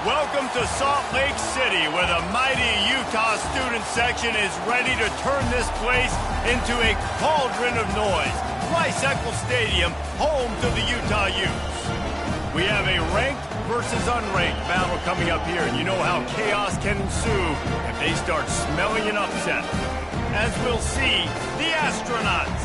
Welcome to Salt Lake City, where the mighty Utah student section is ready to turn this place into a cauldron of noise. Rice-Eccles Stadium, home to the Utah Utes. We have a ranked versus unranked battle coming up here, and you know how chaos can ensue if they start smelling an upset. As we'll see, the Astronauts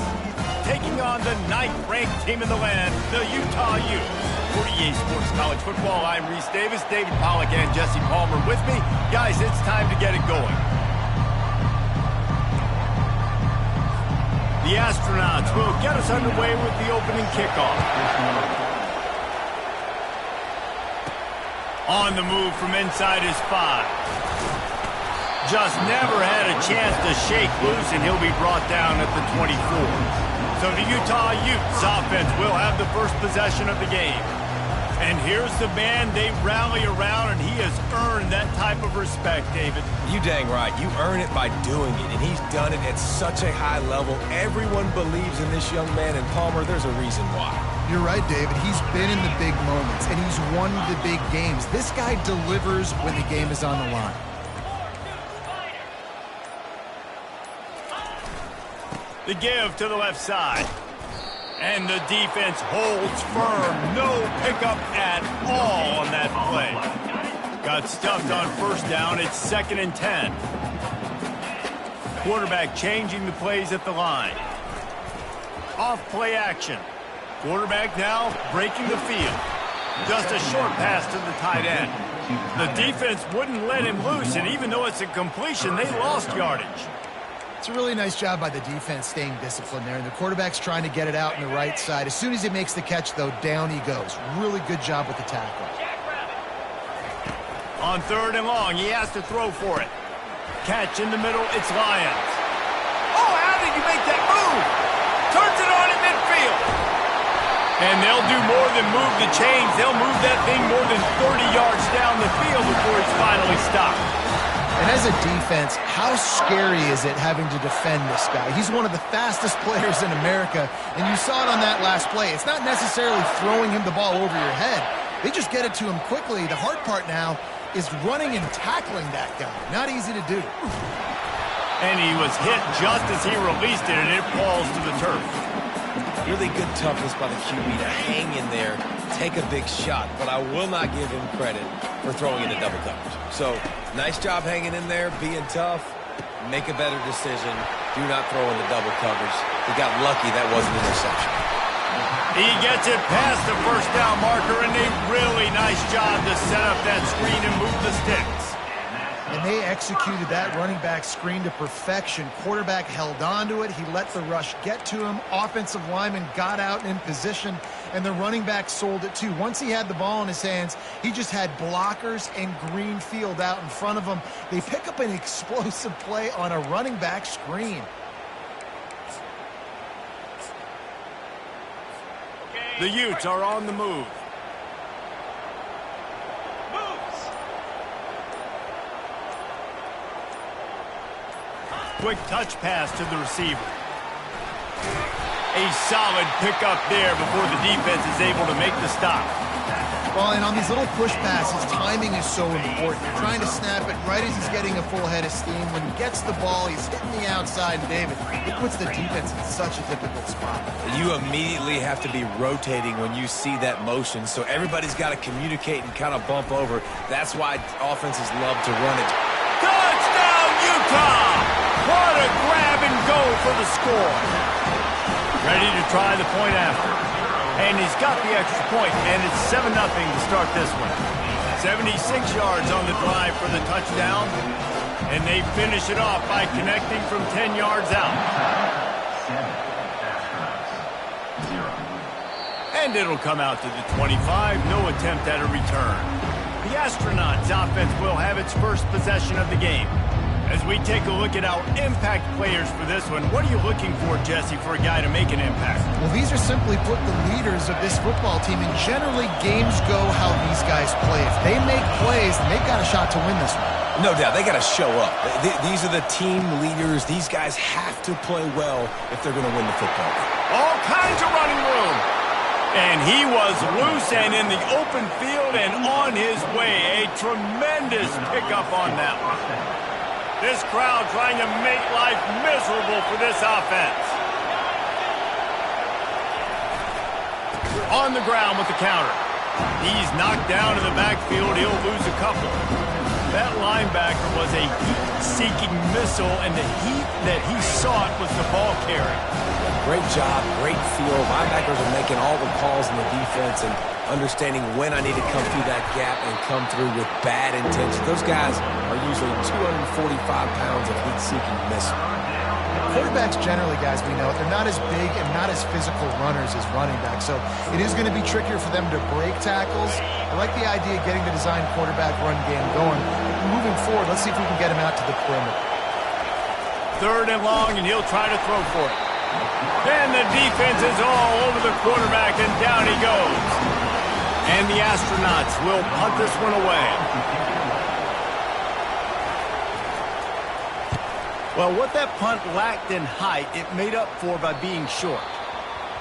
taking on the 9th-ranked team in the land, the Utah Utes. 48 Sports College Football. I'm Reese Davis, David Pollack, and Jesse Palmer with me. Guys, it's time to get it going. The Astronauts will get us underway with the opening kickoff. On the move from inside his 5. Just never had a chance to shake loose, and he'll be brought down at the 24. So the Utah Utes offense will have the first possession of the game. And here's the man they rally around, and he has earned that type of respect, David. You dang right. You earn it by doing it, and he's done it at such a high level. Everyone believes in this young man, and Palmer, there's a reason why. You're right, David. He's been in the big moments, and he's won the big games. This guy delivers when the game is on the line. The give to the left side. And the defense holds firm. No pickup at all on that play. Got stuffed on first down. It's 2nd and 10. Quarterback changing the plays at the line. Off play action. Quarterback now breaking the field. Just a short pass to the tight end. The defense wouldn't let him loose, and even though it's a completion, they lost yardage. It's a really nice job by the defense staying disciplined there, and the quarterback's trying to get it out on the right side. As soon as he makes the catch, though, down he goes. Really good job with the tackle. On 3rd and long, he has to throw for it. Catch in the middle, it's Lyons. Oh, how did you make that move? Turns it on in midfield. And they'll do more than move the chains. They'll move that thing more than 30 yards down the field before he's finally stopped. And as a defense, how scary is it having to defend this guy? He's one of the fastest players in America, and you saw it on that last play. It's not necessarily throwing him the ball over your head. They just get it to him quickly. The hard part now is running and tackling that guy. Not easy to do. And he was hit just as he released it, and it falls to the turf. Really good toughness by the QB to hang in there, take a big shot, but I will not give him credit for throwing into double coverage. So, nice job hanging in there, being tough. Make a better decision. Do not throw into double coverage. He got lucky that wasn't an interception. He gets it past the first down marker, and a really nice job to set up that screen and move the sticks. And they executed that running back screen to perfection. Quarterback held on to it. He let the rush get to him. Offensive lineman got out in position, and the running back sold it too. Once he had the ball in his hands, he just had blockers and green field out in front of him. They pick up an explosive play on a running back screen. The Utes are on the move. Quick touch pass to the receiver. A solid pickup there before the defense is able to make the stop. Well, and on these little push passes, timing is so important. You're trying to snap it right as he's getting a full head of steam. When he gets the ball, he's hitting the outside, and David, it puts the defense in such a difficult spot. You immediately have to be rotating when you see that motion, so everybody's got to communicate and kind of bump over. That's why offenses love to run it. Touchdown, Utah! What a grab and go for the score. Ready to try the point after. And he's got the extra point, and it's 7-0 to start this one. 76 yards on the drive for the touchdown, and they finish it off by connecting from 10 yards out. And it'll come out to the 25, no attempt at a return. The Astronauts offense will have its first possession of the game. As we take a look at our impact players for this one, what are you looking for, Jesse, for a guy to make an impact? Well, these are simply put the leaders of this football team, and generally games go how these guys play. If they make plays, then they've got a shot to win this one. No doubt, they got to show up. These are the team leaders. These guys have to play well if they're going to win the football game. All kinds of running room. And he was loose and in the open field and on his way. A tremendous pickup on that one. This crowd trying to make life miserable for this offense. On the ground with the counter. He's knocked down in the backfield. He'll lose a couple. That linebacker was a heat-seeking missile, and the heat that he sought was the ball carry. Great job, great feel. Linebackers are making all the calls in the defense and understanding when I need to come through that gap and come through with bad intentions. Those guys are usually 245 pounds of heat-seeking missile. Quarterbacks generally, guys, we know, they're not as big and not as physical runners as running backs, so it is going to be trickier for them to break tackles. I like the idea of getting the design quarterback run game going. Moving forward, let's see if we can get him out to the perimeter. 3rd and long, and he'll try to throw for it. And the defense is all over the quarterback, and down he goes. And the Astronauts will punt this one away. Well, what that punt lacked in height, it made up for by being short.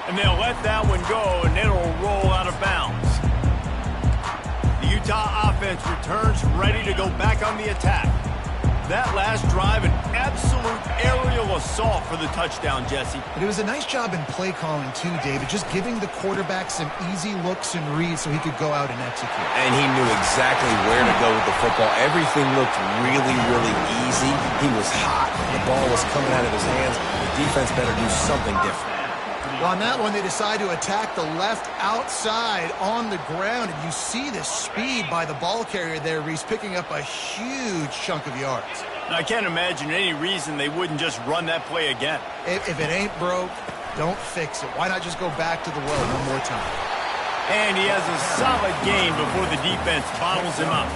And they'll let that one go, and it'll roll out of bounds. The Utah offense returns ready to go back on the attack. That last drive, an absolute aerial assault for the touchdown, Jesse. But it was a nice job in play calling, too, David, just giving the quarterback some easy looks and reads so he could go out and execute. And he knew exactly where to go with the football. Everything looked really, really easy. He was hot. The ball was coming out of his hands. The defense better do something different. Well, on that one, they decide to attack the left outside on the ground, and you see the speed by the ball carrier there, Reese, picking up a huge chunk of yards. I can't imagine any reason they wouldn't just run that play again. If it ain't broke, don't fix it. Why not just go back to the well one more time? And he has a solid gain before the defense bottles him up.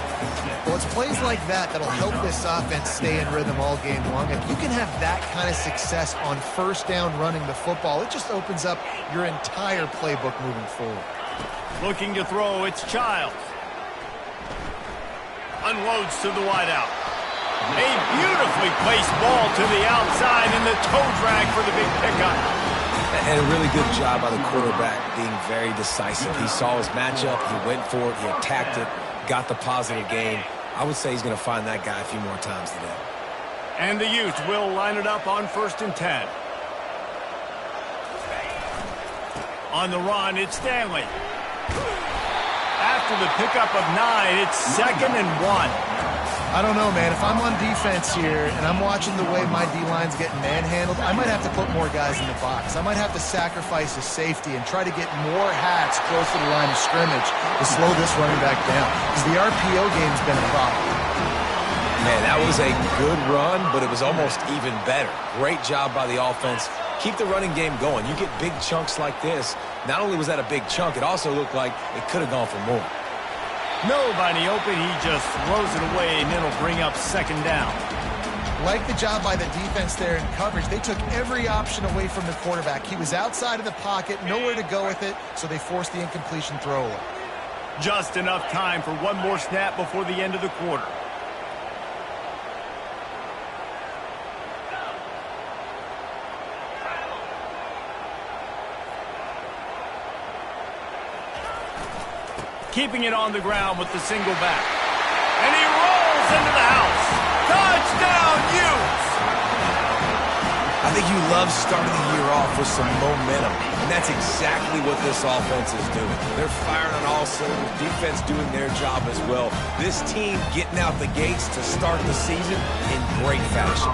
Well, it's plays like that that'll help this offense stay in rhythm all game long. If you can have that kind of success on 1st down running the football, it just opens up your entire playbook moving forward. Looking to throw, it's Childs. Unloads to the wideout. A beautifully placed ball to the outside and the toe drag for the big pickup. And a really good job by the quarterback being very decisive. He saw his matchup, he went for it, he attacked it, got the positive gain. I would say he's going to find that guy a few more times today. And the Utes will line it up on 1st and 10. On the run, it's Stanley. After the pickup of 9, it's 2nd and 1. I don't know, man. If I'm on defense here and I'm watching the way my D-line's getting manhandled, I might have to put more guys in the box. I might have to sacrifice a safety and try to get more hats close to the line of scrimmage to slow this running back down, because the RPO game's been a problem. Man, that was a good run, but it was almost even better. Great job by the offense. Keep the running game going. You get big chunks like this. Not only was that a big chunk, it also looked like it could have gone for more. Nobody open, he just throws it away, and it'll bring up 2nd down. Like the job by the defense there in coverage. They took every option away from the quarterback. He was outside of the pocket, nowhere to go with it, so they forced the incompletion throw away. Just enough time for one more snap before the end of the quarter. Keeping it on the ground with the single back. And he rolls into the house. Touchdown, Utes! I think you love starting the year off with some momentum, and that's exactly what this offense is doing. They're firing on all cylinders, defense doing their job as well. This team getting out the gates to start the season in great fashion.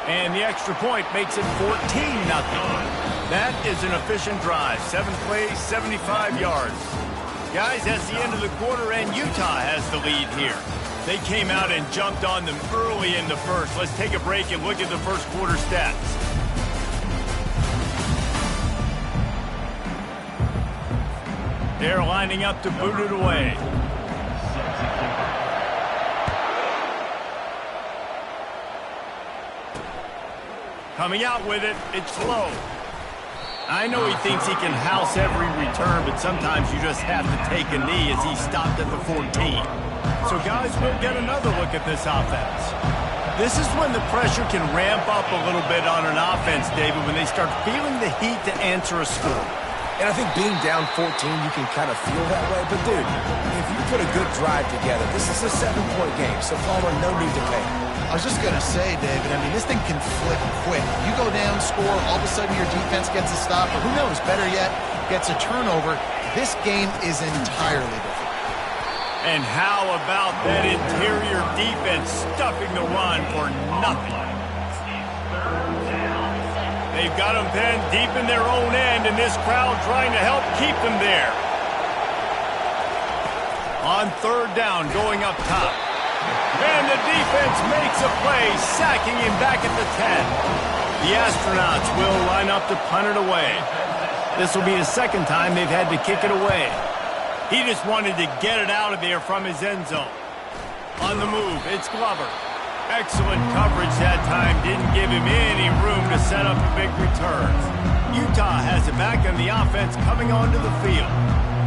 And the extra point makes it 14-0. That is an efficient drive. 7 plays, 75 yards. Guys, that's the end of the quarter, and Utah has the lead here. They came out and jumped on them early in the first. Let's take a break and look at the first quarter stats. They're lining up to boot it away. Coming out with it, it's low. I know he thinks he can house every return, but sometimes you just have to take a knee as he stopped at the 14. So guys, we'll get another look at this offense. This is when the pressure can ramp up a little bit on an offense, David, when they start feeling the heat to answer a score. And I think being down 14, you can kind of feel that way. But, dude, if you put a good drive together, this is a 7-point game. So, Palmer, no need to panic. I was just going to say, David, I mean, this thing can flip quick. You go down, score, all of a sudden your defense gets a stop, or who knows, better yet, gets a turnover. This game is entirely different. And how about that interior defense stuffing the run for nothing? They've got them pinned deep in their own end, and this crowd trying to help keep them there. On third down, going up top. And the defense makes a play, sacking him back at the 10. The Astronauts will line up to punt it away. This will be the second time they've had to kick it away. He just wanted to get it out of there from his end zone. On the move, it's Glover. Excellent coverage that time. Didn't give him any room to set up a big return. Utah has it back on the offense coming onto the field.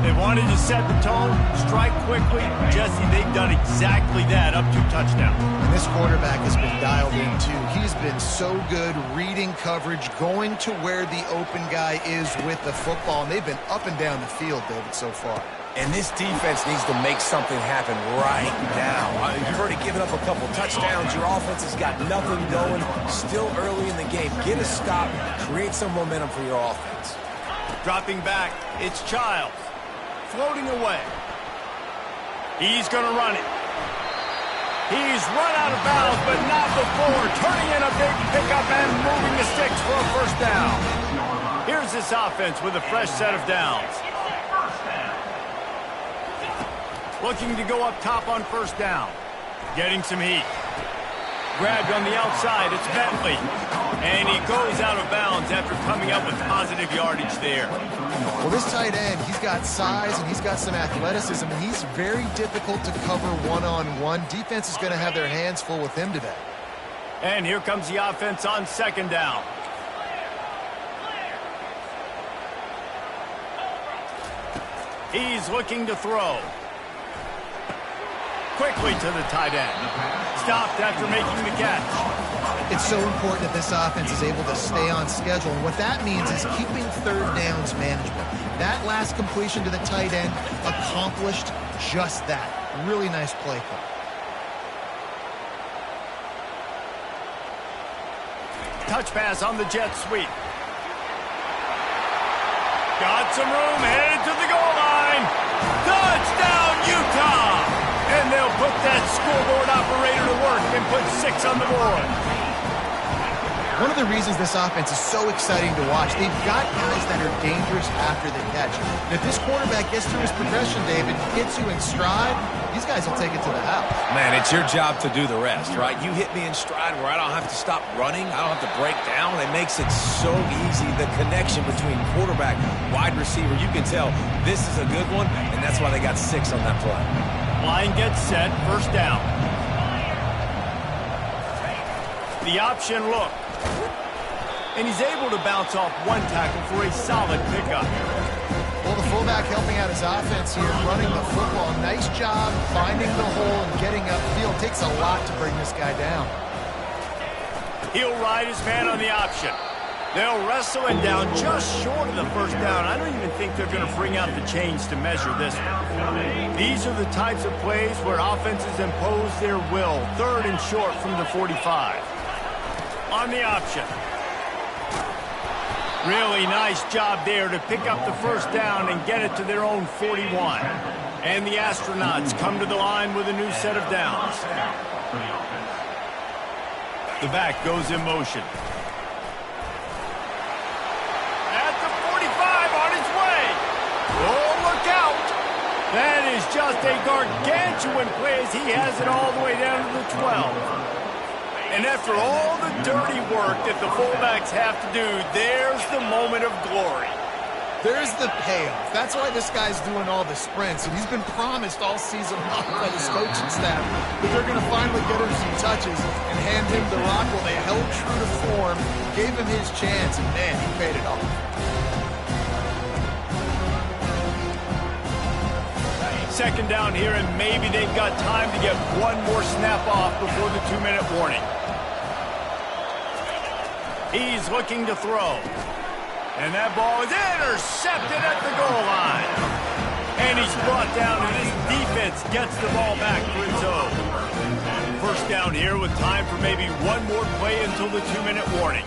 They wanted to set the tone, strike quickly. Jesse, they've done exactly that, up to touchdown. And this quarterback has been dialed in, too. He's been so good reading coverage, going to where the open guy is with the football. And they've been up and down the field, David, so far. And this defense needs to make something happen right now. You've already given up a couple touchdowns. Your offense has got nothing going. Still early in the game. Get a stop. Create some momentum for your offense. Dropping back, it's Childs. Floating away. He's going to run it. He's run out of bounds, but not before. Turning in a big pickup and moving the sticks for a first down. Here's this offense with a fresh set of downs. Looking to go up top on first down. Getting some heat. Grabbed on the outside, it's Bentley. And he goes out of bounds after coming up with positive yardage there. Well, this tight end, he's got size and he's got some athleticism, and he's very difficult to cover one-on-one. Defense is going to have their hands full with him today. And here comes the offense on second down. He's looking to throw. Quickly to the tight end. Stopped after making the catch. It's so important that this offense is able to stay on schedule. And what that means is keeping third downs management. That last completion to the tight end accomplished just that. Really nice play call. Touch pass on the jet sweep. Got some room, headed to the goal line. Touchdown, Utah! And they'll put that scoreboard operator to work and put 6 on the board. One of the reasons this offense is so exciting to watch, they've got guys that are dangerous after the catch. And if this quarterback gets through his progression, David, gets you in stride, these guys will take it to the house. Man, it's your job to do the rest, right? You hit me in stride where I don't have to stop running. I don't have to break down. It makes it so easy. The connection between quarterback, wide receiver, you can tell this is a good one, and that's why they got 6 on that play. Line gets set, first down. The option look. And he's able to bounce off one tackle for a solid pickup. Well, the fullback helping out his offense here, running the football. Nice job finding the hole and getting upfield. Takes a lot to bring this guy down. He'll ride his man on the option. They'll wrestle it down just short of the first down. I don't even think they're going to bring out the chains to measure this one. These are the types of plays where offenses impose their will. Third and short from the 45. On the option. Really nice job there to pick up the first down and get it to their own 41. And the Astronauts come to the line with a new set of downs. The back goes in motion. At the 45, on his way. Oh, look out. That is just a gargantuan play as he has it all the way down to the 12. And after all the dirty work that the fullbacks have to do, there's the moment of glory. There's the payoff. That's why this guy's doing all the sprints. And he's been promised all season long by his coaching staff that they're going to finally get him some touches and hand him the rock. Well, they held true to form, gave him his chance, and man, he paid it off. Second down here, and maybe they've got time to get one more snap off before the 2-minute warning. He's looking to throw. And that ball is intercepted at the goal line. And he's brought down, and his defense gets the ball back for its own. First down here with time for maybe one more play until the 2-minute warning.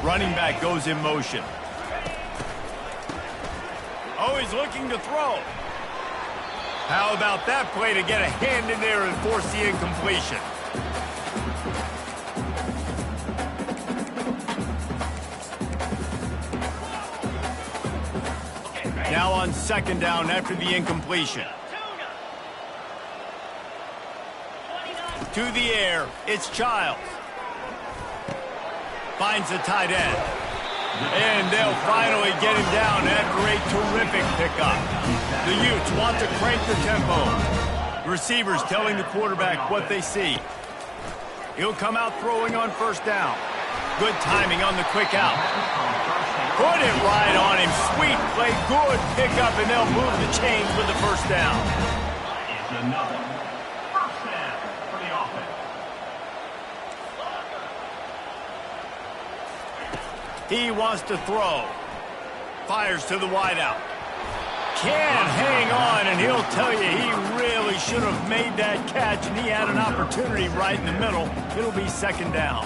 Running back goes in motion. Oh, he's looking to throw. How about that play to get a hand in there and force the incompletion? Now on second down after the incompletion. To the air, it's Childs. Finds the tight end. And they'll finally get him down after a terrific pickup. The Utes want to crank the tempo. Receivers telling the quarterback what they see. He'll come out throwing on first down. Good timing on the quick out. Put it right on him. Sweet play, good pickup, and they'll move the chains with the first down. He wants to throw. Fires to the wideout. Can't hang on, and he'll tell you he really should have made that catch, and he had an opportunity right in the middle. It'll be second down.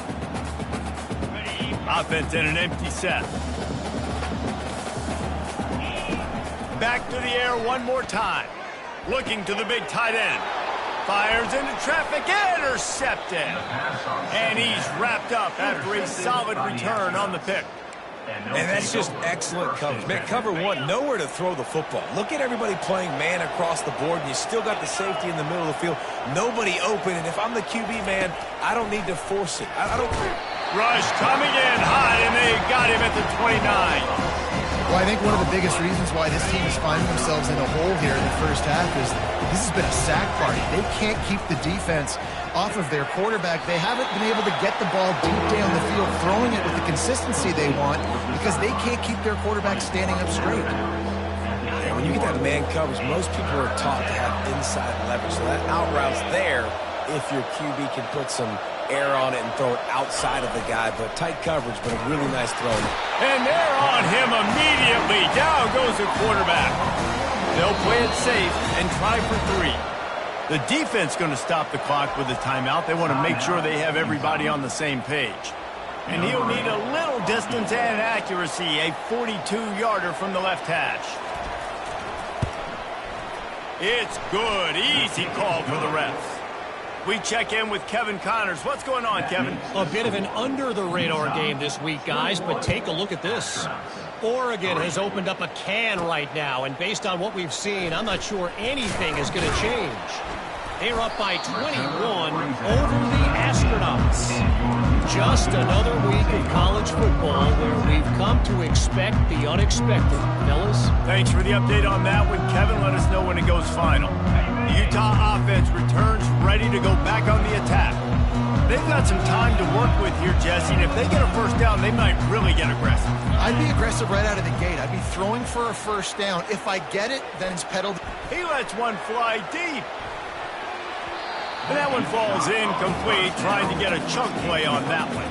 Offense in an empty set. Back to the air one more time. Looking to the big tight end. Fires into traffic, intercepted. And he's wrapped up after a solid return on the pick. And that's just excellent coverage. Man, cover one, nowhere to throw the football. Look at everybody playing man across the board, and you still got the safety in the middle of the field. Nobody open, and if I'm the QB, man, I don't need to force it. I don't... Rush coming in hot, and they got him at the 29. Well, I think one of the biggest reasons why this team is finding themselves in a hole here in the first half is this has been a sack party. They can't keep the defense off of their quarterback. They haven't been able to get the ball deep down the field, throwing it with the consistency they want because they can't keep their quarterback standing up straight. Yeah, when you get that man coverage, most people are taught to have inside leverage. So that out route's there if your QB can put some air on it and throw it outside of the guy, but tight coverage, but a really nice throw. And they're on him immediately. Down goes the quarterback. They'll play it safe and try for 3. The defense going to stop the clock with a timeout. They want to make sure they have everybody on the same page. And he'll need a little distance and accuracy, a 42-yarder from the left hash. It's good. Easy call for the refs. We check in with Kevin Connors. What's going on, Kevin? A bit of an under-the-radar game this week, guys, but take a look at this. Oregon has opened up a can right now, and based on what we've seen, I'm not sure anything is going to change. They're up by 21 over the Astronauts. Just another week of college football where we've come to expect the unexpected. Fellas? Thanks for the update on that one, Kevin. Let us know when it goes final. The Utah offense returns ready to go back on the attack. They've got some time to work with here, Jesse, and if they get a first down, they might really get aggressive. I'd be aggressive right out of the gate. I'd be throwing for a first down. If I get it, then it's pedaled. He lets one fly deep. And that one falls incomplete, trying to get a chunk play on that one.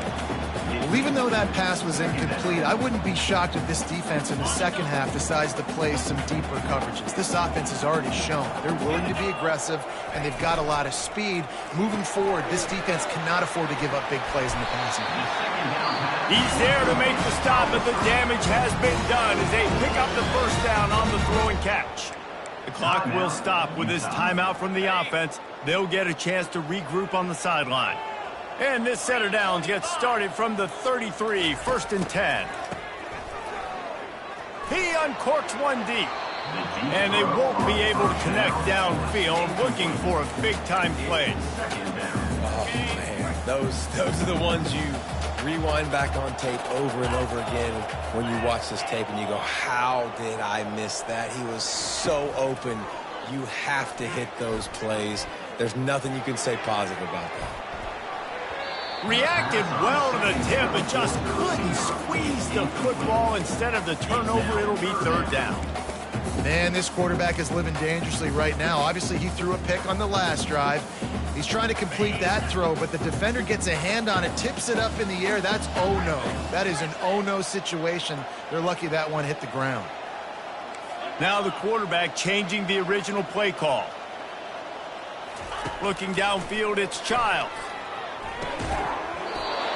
Well, even though that pass was incomplete, I wouldn't be shocked if this defense in the second half decides to play some deeper coverages. This offense has already shown they're willing to be aggressive, and they've got a lot of speed. Moving forward, this defense cannot afford to give up big plays in the passing game. He's there to make the stop, but the damage has been done as they pick up the first down on the throw and catch. The clock will stop with this timeout from the offense. They'll get a chance to regroup on the sideline. And this set of downs gets started from the 33, 1st and 10. He uncorks one deep. And they won't be able to connect downfield, looking for a big-time play. Oh, man. Those are the ones you rewind back on tape over and over again when you watch this tape and you go, how did I miss that? He was so open. You have to hit those plays. There's nothing you can say positive about that. Reacted well to the tip, but just couldn't squeeze the football. Instead of the turnover, it'll be third down. Man, this quarterback is living dangerously right now. Obviously, he threw a pick on the last drive. He's trying to complete that throw, but the defender gets a hand on it, tips it up in the air. That's oh-no. That is an oh-no situation. They're lucky that one hit the ground. Now the quarterback changing the original play call. Looking downfield, it's Childs.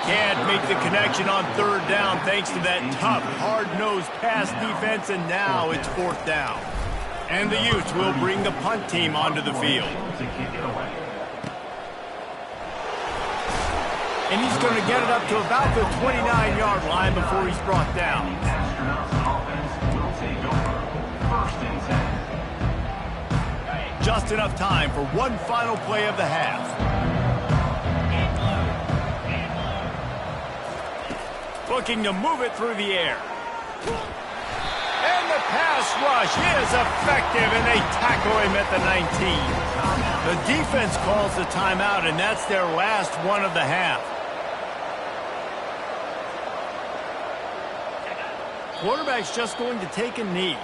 Can't make the connection on third down thanks to that tough, hard-nosed pass defense, and now it's fourth down. And the Utes will bring the punt team onto the field. And he's going to get it up to about the 29-yard line before he's brought down. Just enough time for one final play of the half. Looking to move it through the air. And the pass rush is effective, and they tackle him at the 19. The defense calls the timeout, and that's their last one of the half. Quarterback's just going to take a knee.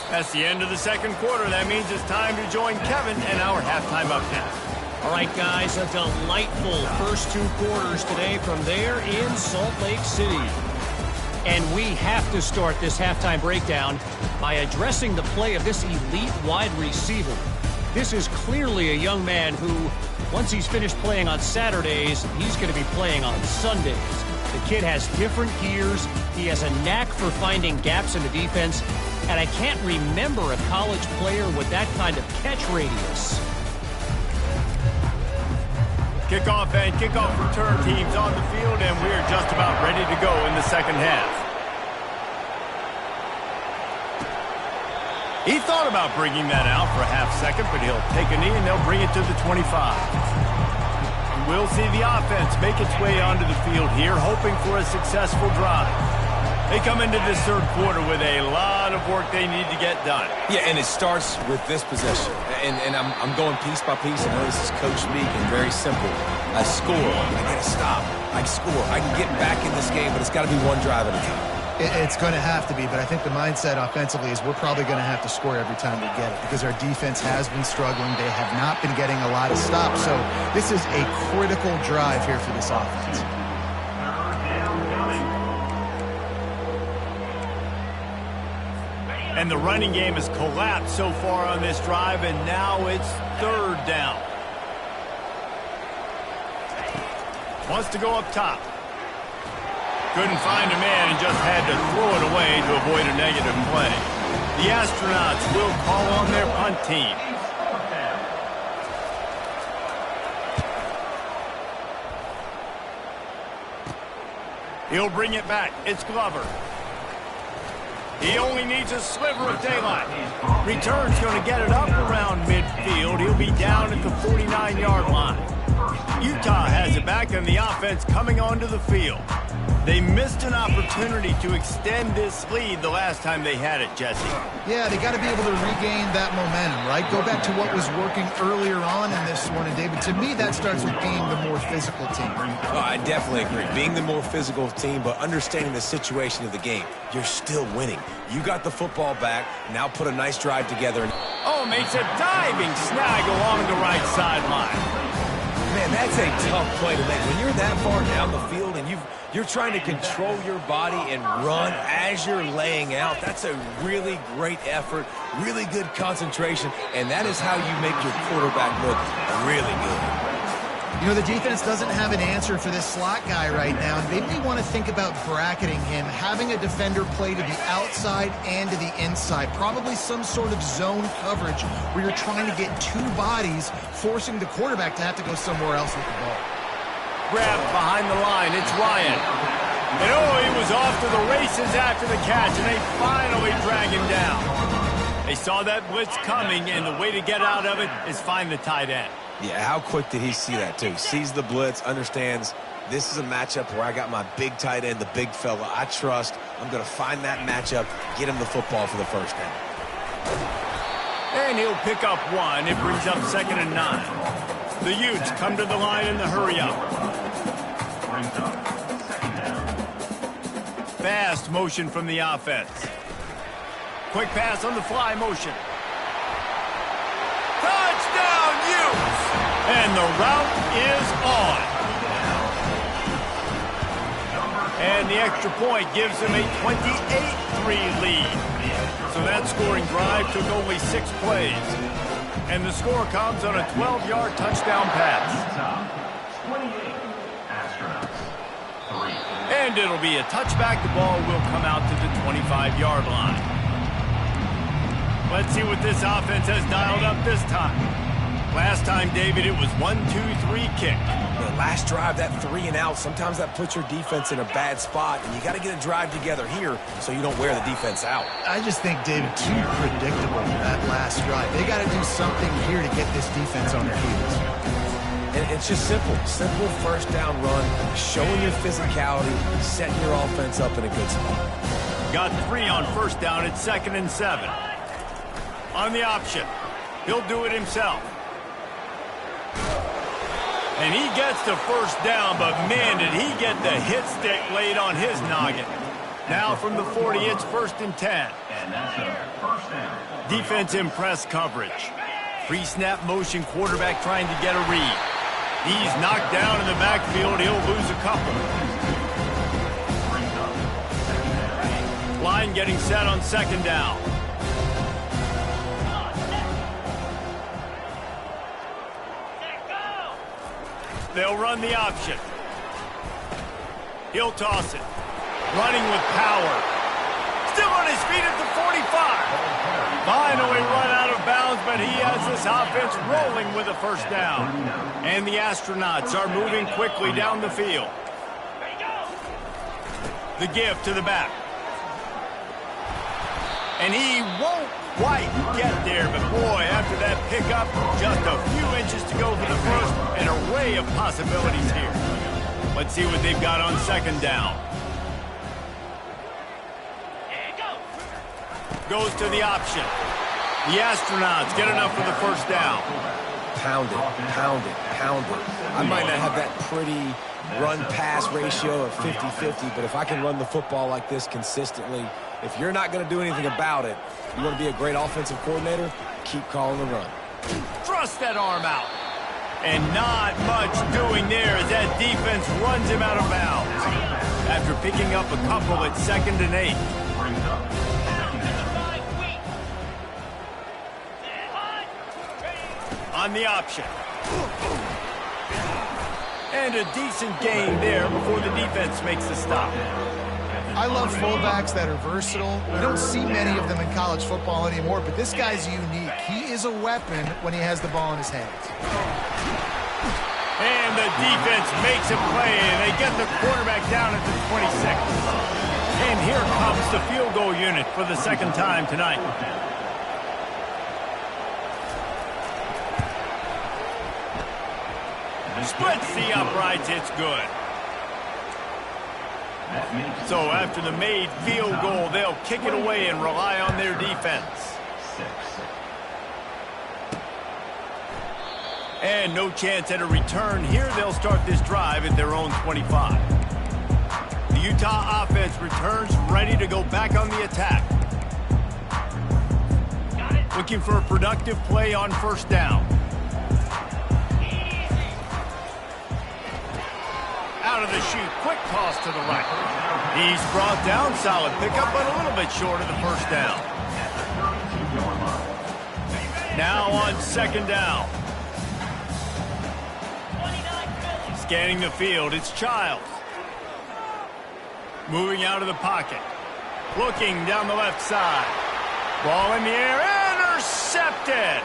That's the end of the second quarter. That means it's time to join Kevin and our halftime update. All right, guys, a delightful first two quarters today from there in Salt Lake City. And we have to start this halftime breakdown by addressing the play of this elite wide receiver. This is clearly a young man who, once he's finished playing on Saturdays, he's going to be playing on Sundays. The kid has different gears. He has a knack for finding gaps in the defense. And I can't remember a college player with that kind of catch radius. Kickoff and kickoff return teams on the field, and we're just about ready to go in the second half. He thought about bringing that out for a half second, but he'll take a knee and they'll bring it to the 25. We'll see the offense make its way onto the field here, hoping for a successful drive. They come into this third quarter with a lot of work they need to get done. Yeah, and it starts with this possession. And I'm going piece by piece. I know this is Coach Meek and very simple. I score. I get a stop. I score. I can get back in this game, but it's got to be one drive at a time. It's going to have to be, but I think the mindset offensively is we're probably going to have to score every time we get it because our defense has been struggling. They have not been getting a lot of stops. So this is a critical drive here for this offense. And the running game has collapsed so far on this drive, and now it's third down. Wants to go up top. Couldn't find a man and just had to throw it away to avoid a negative play. The Astronauts will call on their punt team. He'll bring it back. It's Glover. He only needs a sliver of daylight. Return's going to get it up around midfield. He'll be down at the 49-yard line. Utah has it back, and the offense coming onto the field. They missed an opportunity to extend this lead the last time they had it, Jesse. Yeah, they got to be able to regain that momentum, right? Go back to what was working earlier on in this one. And, David, to me, that starts with being the more physical team. Oh, I definitely agree. Being the more physical team, but understanding the situation of the game. You're still winning. You got the football back. Now put a nice drive together. Oh, makes a diving snag along the right sideline. Man, that's a tough play to make. When you're that far down the field and you're trying to control your body and run as you're laying out, that's a really great effort, really good concentration, and that is how you make your quarterback look really good. You know, the defense doesn't have an answer for this slot guy right now, and they may want to think about bracketing him, having a defender play to the outside and to the inside, probably some sort of zone coverage where you're trying to get two bodies, forcing the quarterback to have to go somewhere else with the ball. Grabbed behind the line, it's Ryan. And oh, he was off to the races after the catch, and they finally drag him down. They saw that blitz coming, and the way to get out of it is find the tight end. Yeah, how quick did he see that, too? Sees the blitz, understands this is a matchup where I got my big tight end, the big fella I trust. I'm going to find that matchup, get him the football for the first down. And he'll pick up one. It brings up 2nd and 9. The Utes come to the line in the hurry-up. Fast motion from the offense. Quick pass on the fly motion. Touchdown, Utes! And the route is on. And the extra point gives them a 28-3 lead. So that scoring drive took only 6 plays. And the score comes on a 12-yard touchdown pass. And it'll be a touchback. The ball will come out to the 25-yard line. Let's see what this offense has dialed up this time. Last time, David, it was 1-2-3 kick. The last drive, that 3 and out, sometimes that puts your defense in a bad spot, and you got to get a drive together here so you don't wear the defense out. I just think, David, too predictable for that last drive. They got to do something here to get this defense on their heels. And it's just simple. Simple first down run, showing your physicality, setting your offense up in a good spot. Got 3 on first down at 2nd and 7. On the option, he'll do it himself. And he gets the first down, but man, did he get the hit stick laid on his noggin. Now from the 40, it's 1st and 10. Defense in press coverage. Pre-snap motion, quarterback trying to get a read. He's knocked down in the backfield. He'll lose a couple. Line getting set on 2nd down. They'll run the option. He'll toss it. Running with power. Still on his feet at the 45. Finally run out of bounds, but he has this offense rolling with a first down. And the Astronauts are moving quickly down the field. The give to the back. And he won't quite get there, but boy, after that pickup, just a few inches to go for the first, an array of possibilities here. Let's see what they've got on 2nd down. Goes to the option. The Astronauts get enough for the first down. Pound it, pound it, pound it. I might not have that pretty run-pass ratio of 50-50, but if I can run the football like this consistently, if you're not going to do anything about it, you want to be a great offensive coordinator, keep calling the run. Thrust that arm out. And not much doing there as that defense runs him out of bounds. After picking up a couple at 2nd and 8. On the option. And a decent gain there before the defense makes the stop. I love fullbacks that are versatile. We don't see many of them in college football anymore, but this guy's unique. He is a weapon when he has the ball in his hands. And the defense makes a play, and they get the quarterback down at the 26. And here comes the field goal unit for the 2nd time tonight. Splits the uprights, it's good. So after the made field goal, they'll kick it away and rely on their defense. And no chance at a return here. They'll start this drive at their own 25. The Utah offense returns ready to go back on the attack. Looking for a productive play on first down. Out of the chute, quick toss to the right. He's brought down, solid pickup, but a little bit short of the first down. Now on 2nd down. Scanning the field, it's Childs. Moving out of the pocket. Looking down the left side. Ball in the air, intercepted.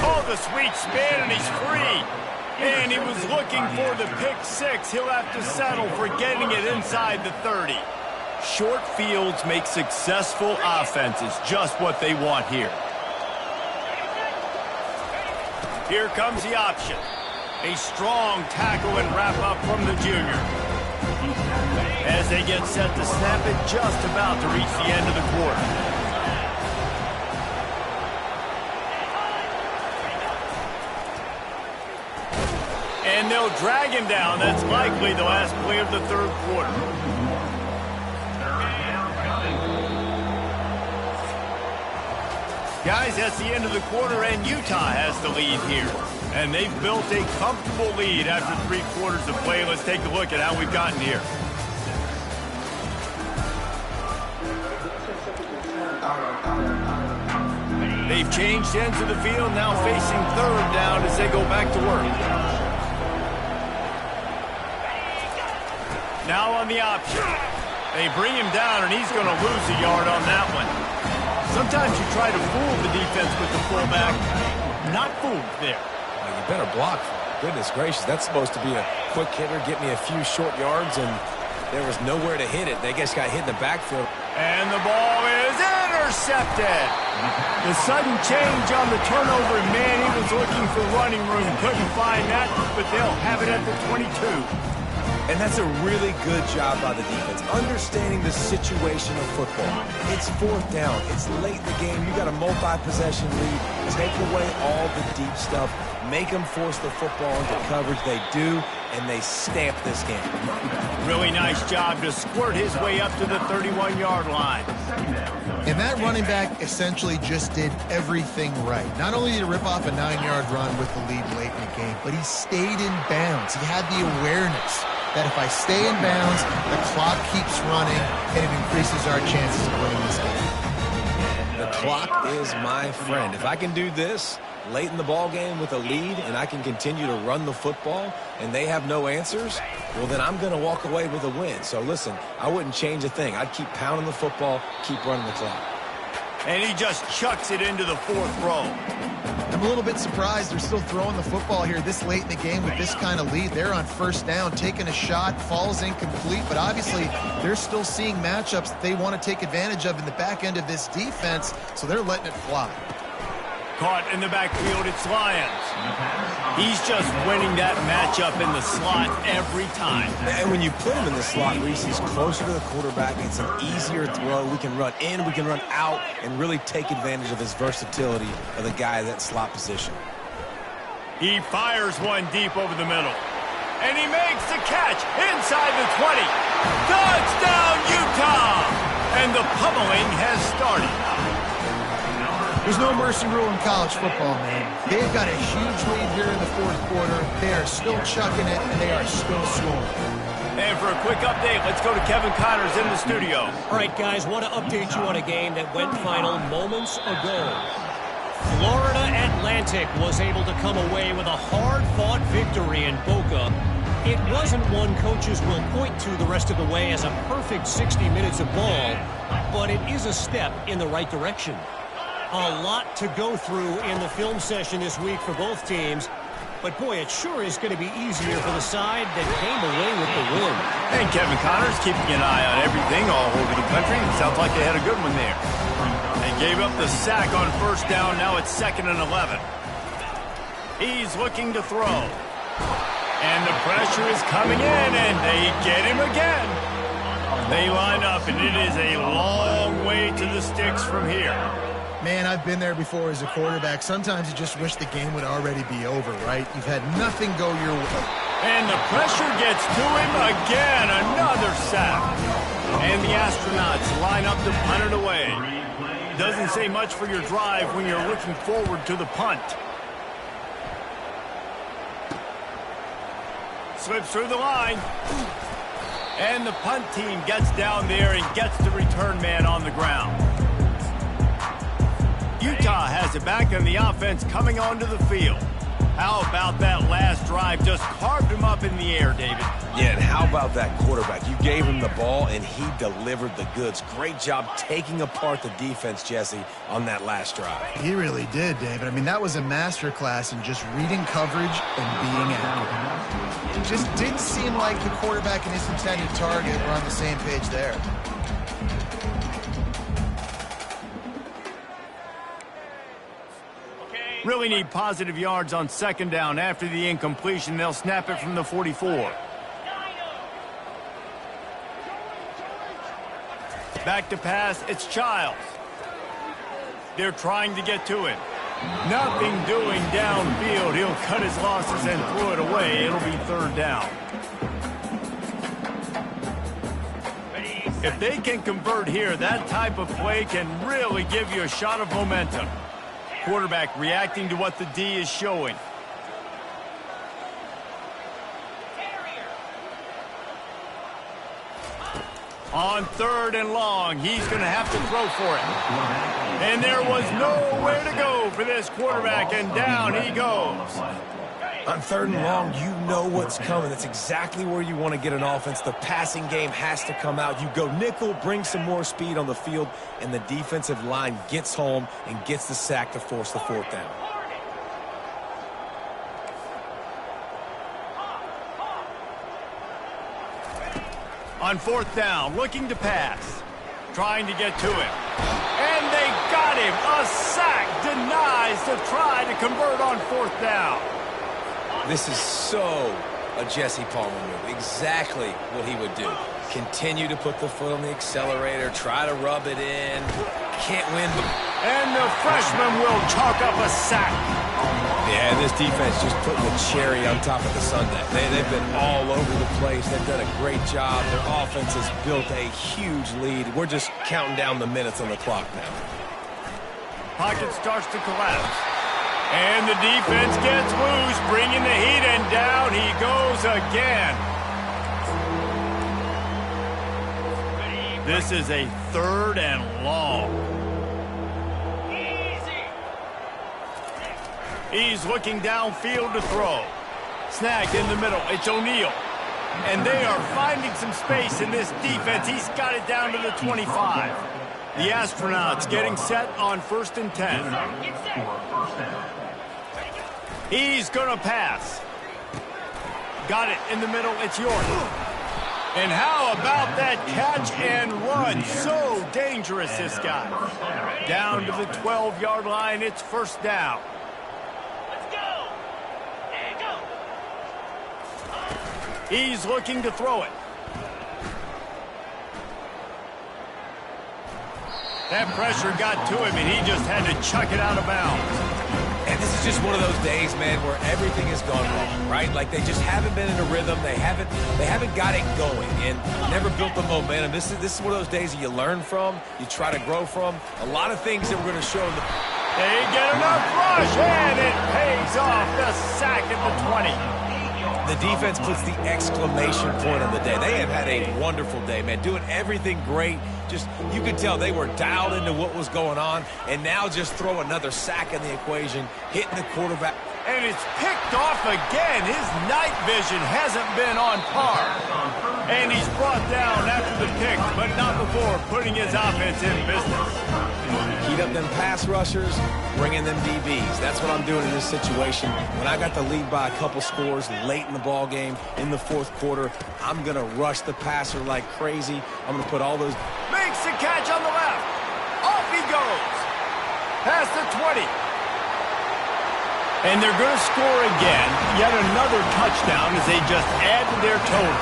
Oh, the sweet spin, and he's free. And he was looking for the pick 6. He'll have to settle for getting it inside the 30. Short fields make successful offenses just what they want here. Here comes the option. A strong tackle and wrap up from the junior. As they get set to snap it, just about to reach the end of the quarter. And they'll drag him down. That's likely the last play of the 3rd quarter. Guys, that's the end of the quarter, and Utah has the lead here. And they've built a comfortable lead after 3 quarters of play. Let's take a look at how we've gotten here. They've changed ends of the field, now facing 3rd down as they go back to work. Now on the option. They bring him down, and he's going to lose a yard on that one. Sometimes you try to fool the defense with the fullback. Not fooled there. Well, you better block. Goodness gracious, that's supposed to be a quick hitter, get me a few short yards, and there was nowhere to hit it. They just got hit in the backfield. And the ball is intercepted. The sudden change on the turnover, and man, he was looking for running room. Couldn't find that, but they'll have it at the 22. And that's a really good job by the defense, understanding the situation of football. It's 4th down. It's late in the game. You got a multi-possession lead. Take away all the deep stuff. Make them force the football into coverage. They do, and they stamp this game. Really nice job to squirt his way up to the 31-yard line. And that running back essentially just did everything right. Not only did he rip off a 9-yard run with the lead late in the game, but he stayed in bounds. He had the awareness that if I stay in bounds, the clock keeps running, and it increases our chances of winning this game. The clock is my friend. If I can do this late in the ball game with a lead and I can continue to run the football and they have no answers, well, then I'm going to walk away with a win. So, listen, I wouldn't change a thing. I'd keep pounding the football, keep running the clock. And he just chucks it into the 4th row. I'm a little bit surprised they're still throwing the football here this late in the game with this kind of lead. They're on 1st down, taking a shot, falls incomplete, but obviously they're still seeing matchups that they want to take advantage of in the back end of this defense, so they're letting it fly. Caught in the backfield, it's Lyons. He's just winning that matchup in the slot every time. And when you put him in the slot, Reese, he's closer to the quarterback. It's an easier throw. We can run in, we can run out, and really take advantage of his versatility of the guy in that slot position. He fires one deep over the middle. And he makes the catch inside the 20. Touchdown, Utah! And the pummeling has started. There's no mercy rule in college football, man. They've got a huge lead here in the 4th quarter. They are still chucking it, and they are still scoring. And for a quick update, let's go to Kevin Connors in the studio. All right, guys, want to update you on a game that went final moments ago. Florida Atlantic was able to come away with a hard-fought victory in Boca. It wasn't one coaches will point to the rest of the way as a perfect 60 minutes of ball, but it is a step in the right direction. A lot to go through in the film session this week for both teams. But, boy, it sure is going to be easier for the side that came away with the win. And Kevin Connors keeping an eye on everything all over the country. Sounds like they had a good one there. They gave up the sack on 1st down. Now it's 2nd and 11. He's looking to throw. And the pressure is coming in, and they get him again. They line up, and it is a long way to the sticks from here. Man, I've been there before as a quarterback. Sometimes you just wish the game would already be over, right? You've had nothing go your way. And the pressure gets to him again. Another sack. And the astronauts line up to punt it away. Doesn't say much for your drive when you're looking forward to the punt. Slips through the line. And the punt team gets down there and gets the return man on the ground. Utah has it back, and the offense coming onto the field. How about that last drive? Just carved him up in the air, David. Yeah, and how about that quarterback? You gave him the ball, and he delivered the goods. Great job taking apart the defense, Jesse, on that last drive. He really did, David. I mean, that was a masterclass in just reading coverage and being accurate. It just didn't seem like the quarterback and his intended target were on the same page there. Really need positive yards on 2nd down. After the incompletion, they'll snap it from the 44. Back to pass, it's Childs. They're trying to get to him. Nothing doing downfield. He'll cut his losses and throw it away. It'll be 3rd down. If they can convert here, that type of play can really give you a shot of momentum. Quarterback reacting to what the D is showing. On 3rd and long, he's going to have to throw for it. And there was nowhere to go for this quarterback, and down he goes. On 3rd and long, you know what's coming. That's exactly where you want to get an offense. The passing game has to come out. You go nickel, bring some more speed on the field, and the defensive line gets home and gets the sack to force the 4th down. On 4th down, looking to pass. Trying to get to him. And they got him. A sack denies to try to convert on 4th down. This is so a Jesse Palmer move. Exactly what he would do. Continue to put the foot on the accelerator. Try to rub it in. Can't win. And the freshman will chalk up a sack. Yeah, this defense just putting the cherry on top of the sundae. They've been all over the place. They've done a great job. Their offense has built a huge lead. We're just counting down the minutes on the clock now. Pocket starts to collapse. And the defense gets loose, bringing the heat, and down he goes again. This is a 3rd and long. He's looking downfield to throw. Snagged in the middle. It's O'Neal. And they are finding some space in this defense. He's got it down to the 25. The Astronauts getting set on 1st and 10. He's going to pass. Got it in the middle. It's York. And how about that catch and run? So dangerous, this guy. Down to the 12-yard line. It's 1st down. He's looking to throw it. That pressure got to him, and he just had to chuck it out of bounds. And this is just one of those days, man, where everything has gone wrong, right? Like they just haven't been in a rhythm. They haven't got it going and never built the momentum. This is one of those days that you learn from, you try to grow from. A lot of things that we're going to show in the... They get enough rush, and it pays off. The sack at the 20. The defense puts the exclamation point on the day. They have had a wonderful day, man, doing everything great. Just, you could tell they were dialed into what was going on, and now just throw another sack in the equation, hitting the quarterback. And it's picked off again. His night vision hasn't been on par. And he's brought down after the pick, but not before putting his offense in business. Heat up them pass rushers, bringing them DBs. That's what I'm doing in this situation. When I got the lead by a couple scores late in the ball game, in the 4th quarter, I'm going to rush the passer like crazy. I'm going to put all those... Makes the catch on the left. Off he goes. Past the 20. And they're going to score again. Yet another touchdown as they just add to their total.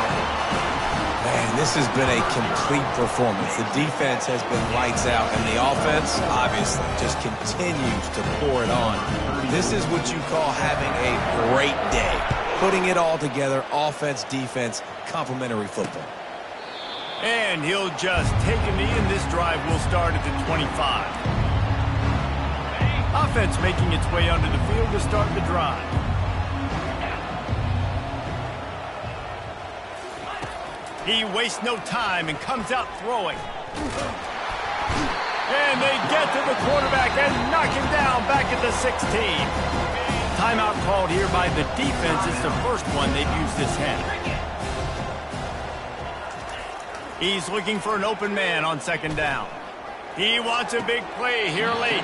Man, this has been a complete performance. The defense has been lights out, and the offense, obviously, just continues to pour it on. This is what you call having a great day. Putting it all together, offense, defense, complementary football. And he'll just take a knee, and this drive will start at the 25. Offense making its way onto the field to start the drive. He wastes no time and comes out throwing. And they get to the quarterback and knock him down back at the 16. Timeout called here by the defense. It's the first one they've used this half. He's looking for an open man on 2nd down. He wants a big play here late.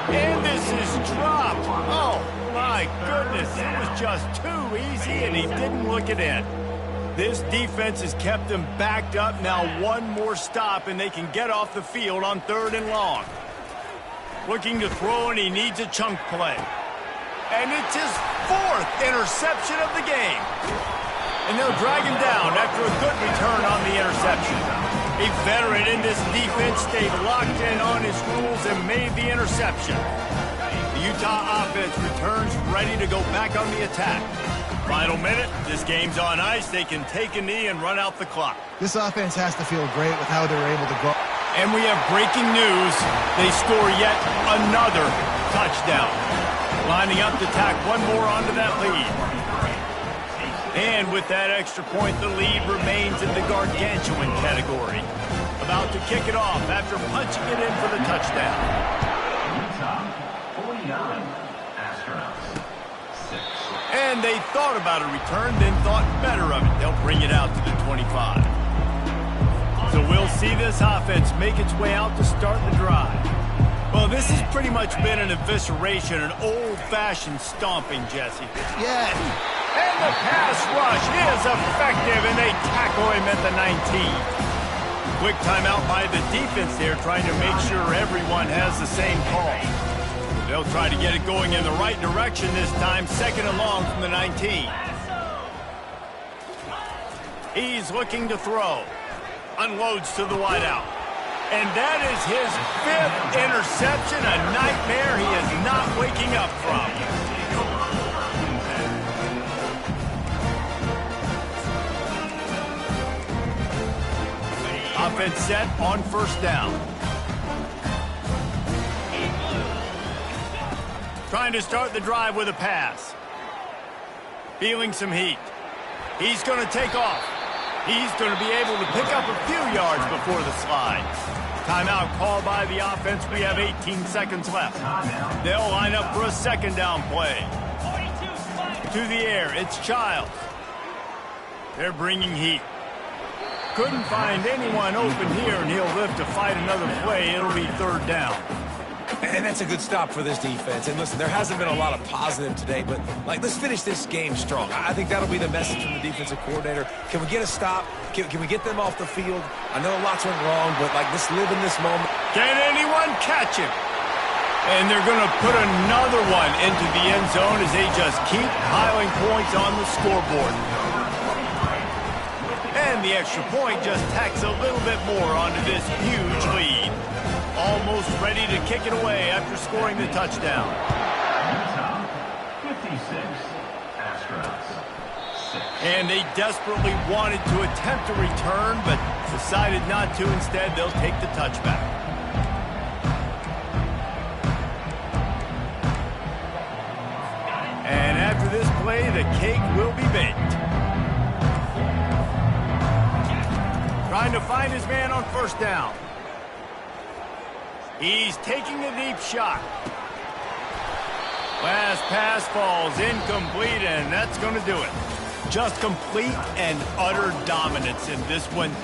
And this is dropped. Oh, my goodness. It was just too easy, and he didn't look it in. This defense has kept them backed up. Now one more stop, and they can get off the field on 3rd and long. Looking to throw, and he needs a chunk play. And it's his 4th interception of the game. And they'll drag him down after a good return on the interception. A veteran in this defense stayed locked in on his rules and made the interception. The Utah offense returns ready to go back on the attack. Final minute, this game's on ice. They can take a knee and run out the clock. This offense has to feel great with how they're able to go. And we have breaking news. They score yet another touchdown. Lining up to tack one more onto that lead. And with that extra point, the lead remains in the gargantuan category. About to kick it off after punching it in for the touchdown. Utah, 49, Astronauts, 6. And they thought about a return, then thought better of it. They'll bring it out to the 25. So we'll see this offense make its way out to start the drive. Well, this has pretty much been an evisceration, an old-fashioned stomping, Jesse. Yeah. And the pass rush is effective, and they tackle him at the 19. Quick timeout by the defense there, trying to make sure everyone has the same call. They'll try to get it going in the right direction this time, second and long from the 19. He's looking to throw. Unloads to the wideout. And that is his 5th interception, a nightmare he is not waking up from. Offense set on first down. Trying to start the drive with a pass. Feeling some heat. He's going to take off. He's going to be able to pick up a few yards before the slide. Timeout called by the offense. We have 18 seconds left. They'll line up for a second down play. To the air, it's Childs. They're bringing heat. Couldn't find anyone open here, and he'll live to fight another play. It'll be third down. And that's a good stop for this defense. And listen, there hasn't been a lot of positive today, but let's finish this game strong. I think that'll be the message from the defensive coordinator. Can we get a stop? Can we get them off the field? I know lots went wrong, but let's live in this moment. Can anyone catch him? And they're going to put another one into the end zone as they just keep piling points on the scoreboard. And the extra point just tacks a little bit more onto this huge lead. Almost ready to kick it away after scoring the touchdown. Utah, 56, Astronauts, 6. And they desperately wanted to attempt a return, but decided not to. Instead, they'll take the touchback. And after this play, the cake will be baked. Trying to find his man on first down. He's taking a deep shot. Last pass falls incomplete, and that's going to do it. Just complete and utter dominance in this one.